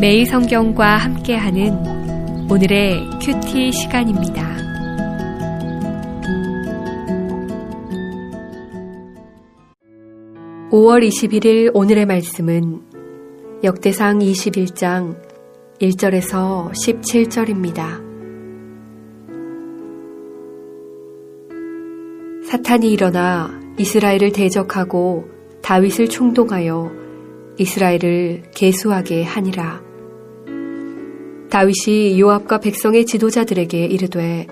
매일 성경과 함께하는 오늘의 큐티 시간입니다. (5월 21일) 오늘의 말씀은 역대상 21장 1절에서 17절입니다. 사탄이 일어나 이스라엘을 대적하고 다윗을 충동하여 이스라엘을 계수하게 하니라. 다윗이 요압과 백성의 지도자들에게 이르되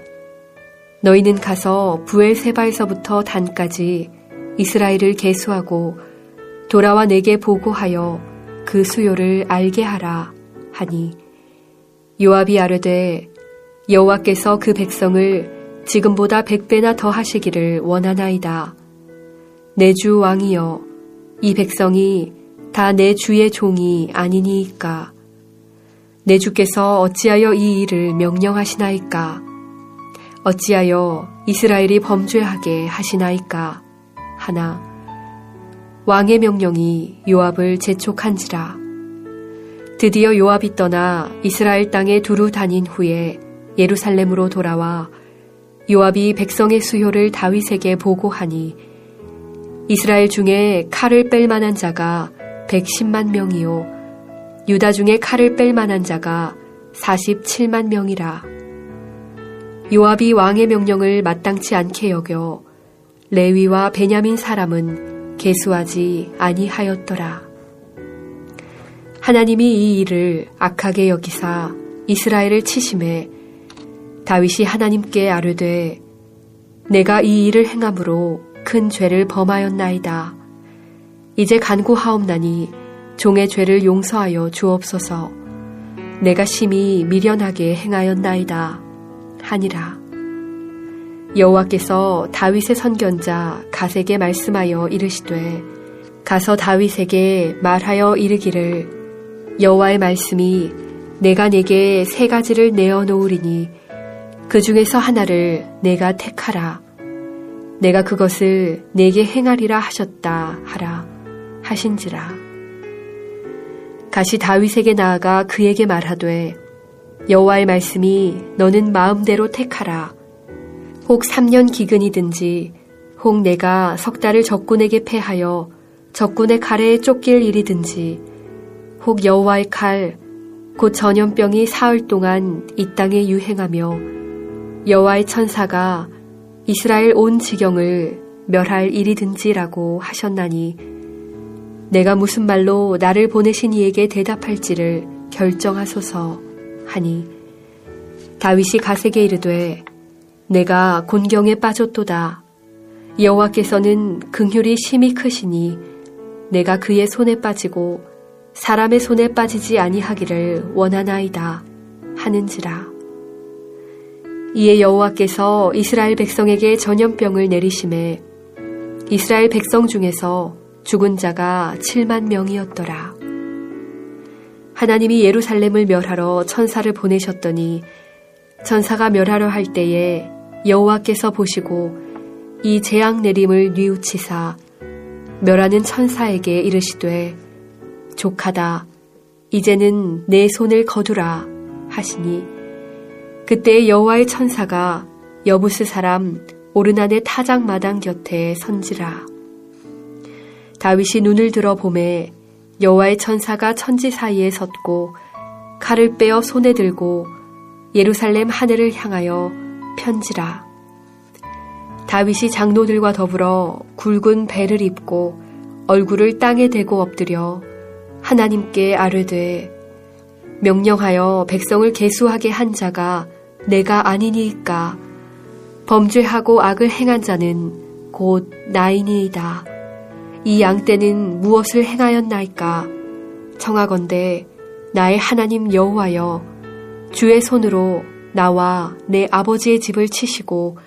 너희는 가서 브엘세바에서부터 단까지 이스라엘을 계수하고 돌아와 내게 보고하여 그 수요를 알게 하라 하니 요압이 아뢰되 여호와께서 그 백성을 지금보다 100배나 더 하시기를 원하나이다. 내 주 왕이여 이 백성이 다 내 주의 종이 아니니이까. 내 주께서 어찌하여 이 일을 명령하시나이까. 어찌하여 이스라엘이 범죄하게 하시나이까 하나 왕의 명령이 요압을 재촉한지라. 드디어 요압이 떠나 이스라엘 땅에 두루 다닌 후에 예루살렘으로 돌아와 요압이 백성의 수요를 다윗에게 보고하니 이스라엘 중에 칼을 뺄 만한 자가 110만 명이요 유다 중에 칼을 뺄 만한 자가 47만 명이라. 요압이 왕의 명령을 마땅치 않게 여겨 레위와 베냐민 사람은 계수하지 아니하였더라. 하나님이 이 일을 악하게 여기사 이스라엘을 치심해 다윗이 하나님께 아뢰되 내가 이 일을 행함으로 큰 죄를 범하였나이다. 이제 간구하옵나니 종의 죄를 용서하여 주옵소서. 내가 심히 미련하게 행하였나이다 하니라. 여호와께서 다윗의 선견자 갓에게 말씀하여 이르시되 가서 다윗에게 말하여 이르기를 여호와의 말씀이 내가 내게 3가지를 내어 놓으리니 그 중에서 하나를 내가 택하라. 내가 그것을 내게 행하리라 하셨다 하라 하신지라. 갓이 다윗에게 나아가 그에게 말하되 여호와의 말씀이 너는 마음대로 택하라. 혹 3년 기근이든지 혹 내가 10달을 적군에게 패하여 적군의 칼에 쫓길 일이든지 혹 여호와의 칼 곧 전염병이 사흘 동안 이 땅에 유행하며 여호와의 천사가 이스라엘 온 지경을 멸할 일이든지라고 하셨나니 내가 무슨 말로 나를 보내신 이에게 대답할지를 결정하소서 하니 다윗이 갓에게 이르되 내가 곤경에 빠졌도다. 여호와께서는 긍휼이 심히 크시니 내가 그의 손에 빠지고 사람의 손에 빠지지 아니하기를 원하나이다 하는지라. 이에 여호와께서 이스라엘 백성에게 전염병을 내리심에 이스라엘 백성 중에서 죽은 자가 7만 명이었더라. 하나님이 예루살렘을 멸하러 천사를 보내셨더니 천사가 멸하려 할 때에 여호와께서 보시고 이 재앙 내림을 뉘우치사 멸하는 천사에게 이르시되 족하다. 이제는 내 손을 거두라 하시니 그때 여호와의 천사가 여부스 사람 오르난의 타작마당 곁에 선지라. 다윗이 눈을 들어 보매 여호와의 천사가 천지 사이에 섰고 칼을 빼어 손에 들고 예루살렘 하늘을 향하여 편지라. 다윗이 장로들과 더불어 굵은 배를 입고 얼굴을 땅에 대고 엎드려 하나님께 아뢰되 명령하여 백성을 계수하게 한 자가 내가 아니니이까. 범죄하고 악을 행한 자는 곧 나이니이다. 이 양떼는 무엇을 행하였나이까. 청하건대 나의 하나님 여호와여 주의 손으로 나와 내 아버지의 집을 치시고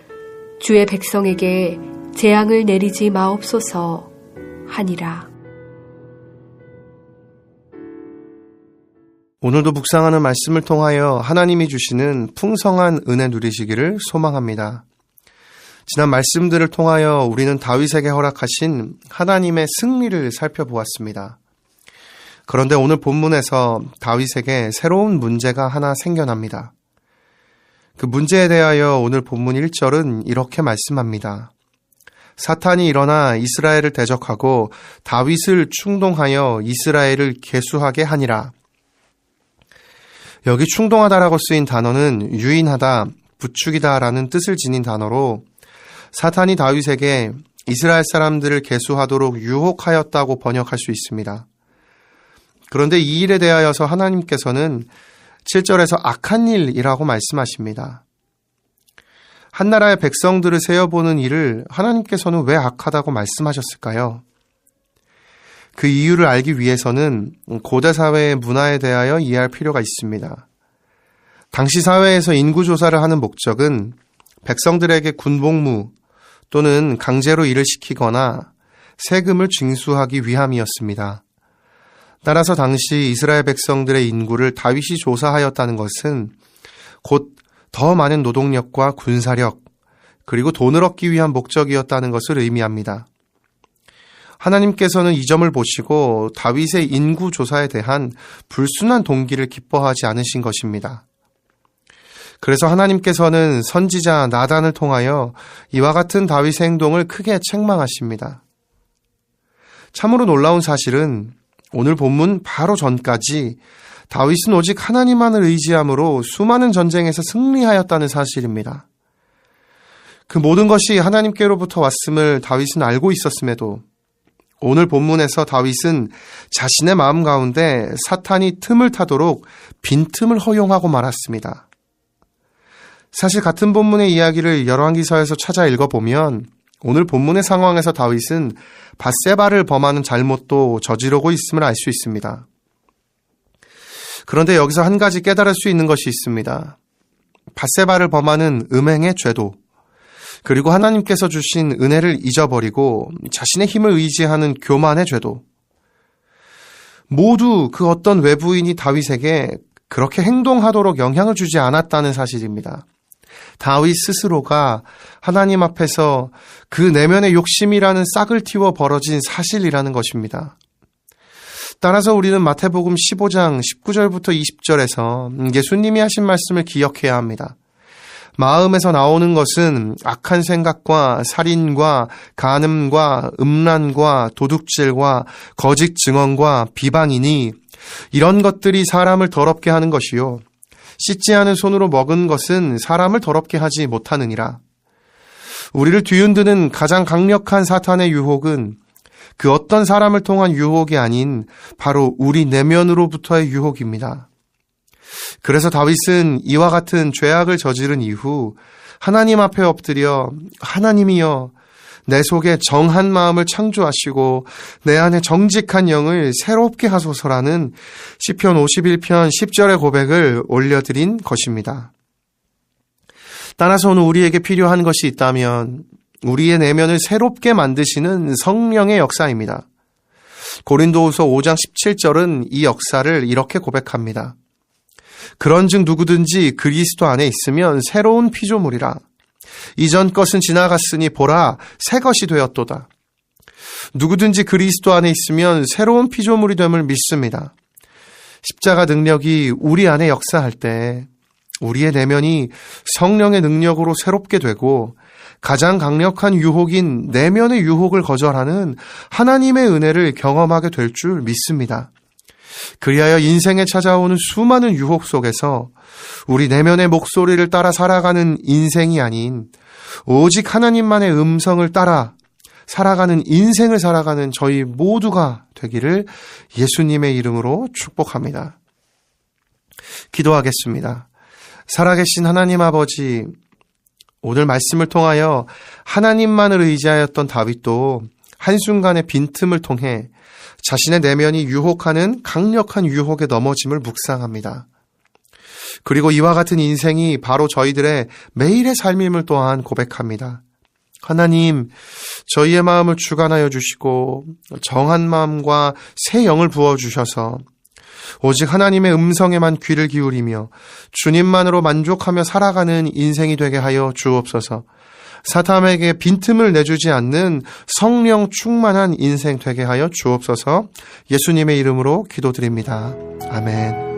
주의 백성에게 재앙을 내리지 마옵소서 하니라. 오늘도 묵상하는 말씀을 통하여 하나님이 주시는 풍성한 은혜 누리시기를 소망합니다. 지난 말씀들을 통하여 우리는 다윗에게 허락하신 하나님의 승리를 살펴보았습니다. 그런데 오늘 본문에서 다윗에게 새로운 문제가 하나 생겨납니다. 그 문제에 대하여 오늘 본문 1절은 이렇게 말씀합니다. 사탄이 일어나 이스라엘을 대적하고 다윗을 충동하여 이스라엘을 계수하게 하니라. 여기 충동하다라고 쓰인 단어는 유인하다, 부추기다라는 뜻을 지닌 단어로 사탄이 다윗에게 이스라엘 사람들을 계수하도록 유혹하였다고 번역할 수 있습니다. 그런데 이 일에 대하여서 하나님께서는 7절에서 악한 일이라고 말씀하십니다. 한 나라의 백성들을 세어보는 일을 하나님께서는 왜 악하다고 말씀하셨을까요? 그 이유를 알기 위해서는 고대 사회의 문화에 대하여 이해할 필요가 있습니다. 당시 사회에서 인구조사를 하는 목적은 백성들에게 군복무 또는 강제로 일을 시키거나 세금을 징수하기 위함이었습니다. 따라서 당시 이스라엘 백성들의 인구를 다윗이 조사하였다는 것은 곧 더 많은 노동력과 군사력, 그리고 돈을 얻기 위한 목적이었다는 것을 의미합니다. 하나님께서는 이 점을 보시고 다윗의 인구 조사에 대한 불순한 동기를 기뻐하지 않으신 것입니다. 그래서 하나님께서는 선지자 나단을 통하여 이와 같은 다윗의 행동을 크게 책망하십니다. 참으로 놀라운 사실은 오늘 본문 바로 전까지 다윗은 오직 하나님만을 의지함으로 수많은 전쟁에서 승리하였다는 사실입니다. 그 모든 것이 하나님께로부터 왔음을 다윗은 알고 있었음에도 오늘 본문에서 다윗은 자신의 마음 가운데 사탄이 틈을 타도록 빈틈을 허용하고 말았습니다. 사실 같은 본문의 이야기를 열왕기서에서 찾아 읽어보면 오늘 본문의 상황에서 다윗은 밧세바를 범하는 잘못도 저지르고 있음을 알 수 있습니다. 그런데 여기서 한 가지 깨달을 수 있는 것이 있습니다. 밧세바를 범하는 음행의 죄도, 그리고 하나님께서 주신 은혜를 잊어버리고 자신의 힘을 의지하는 교만의 죄도, 모두 그 어떤 외부인이 다윗에게 그렇게 행동하도록 영향을 주지 않았다는 사실입니다. 다윗 스스로가 하나님 앞에서 그 내면의 욕심이라는 싹을 틔워 벌어진 사실이라는 것입니다. 따라서 우리는 마태복음 15장 19절부터 20절에서 예수님이 하신 말씀을 기억해야 합니다. 마음에서 나오는 것은 악한 생각과 살인과 간음과 음란과 도둑질과 거짓 증언과 비방이니 이런 것들이 사람을 더럽게 하는 것이요 씻지 않은 손으로 먹은 것은 사람을 더럽게 하지 못하느니라. 우리를 뒤흔드는 가장 강력한 사탄의 유혹은 그 어떤 사람을 통한 유혹이 아닌 바로 우리 내면으로부터의 유혹입니다. 그래서 다윗은 이와 같은 죄악을 저지른 이후 하나님 앞에 엎드려 하나님이여 내 속에 정한 마음을 창조하시고 내 안에 정직한 영을 새롭게 하소서라는 시편 51편 10절의 고백을 올려드린 것입니다. 따라서 오늘 우리에게 필요한 것이 있다면 우리의 내면을 새롭게 만드시는 성령의 역사입니다. 고린도후서 5장 17절은 이 역사를 이렇게 고백합니다. 그런즉 누구든지 그리스도 안에 있으면 새로운 피조물이라. 이전 것은 지나갔으니 보라 새 것이 되었도다. 누구든지 그리스도 안에 있으면 새로운 피조물이 됨을 믿습니다. 십자가 능력이 우리 안에 역사할 때 우리의 내면이 성령의 능력으로 새롭게 되고 가장 강력한 유혹인 내면의 유혹을 거절하는 하나님의 은혜를 경험하게 될 줄 믿습니다. 그리하여 인생에 찾아오는 수많은 유혹 속에서 우리 내면의 목소리를 따라 살아가는 인생이 아닌 오직 하나님만의 음성을 따라 살아가는 인생을 살아가는 저희 모두가 되기를 예수님의 이름으로 축복합니다. 기도하겠습니다. 살아계신 하나님 아버지, 오늘 말씀을 통하여 하나님만을 의지하였던 다윗도 한순간의 빈틈을 통해 자신의 내면이 유혹하는 강력한 유혹에 넘어짐을 묵상합니다. 그리고 이와 같은 인생이 바로 저희들의 매일의 삶임을 또한 고백합니다. 하나님, 저희의 마음을 주관하여 주시고 정한 마음과 새 영을 부어주셔서 오직 하나님의 음성에만 귀를 기울이며 주님만으로 만족하며 살아가는 인생이 되게 하여 주옵소서. 사람에게 빈틈을 내주지 않는 성령 충만한 인생 되게 하여 주옵소서. 예수님의 이름으로 기도드립니다. 아멘.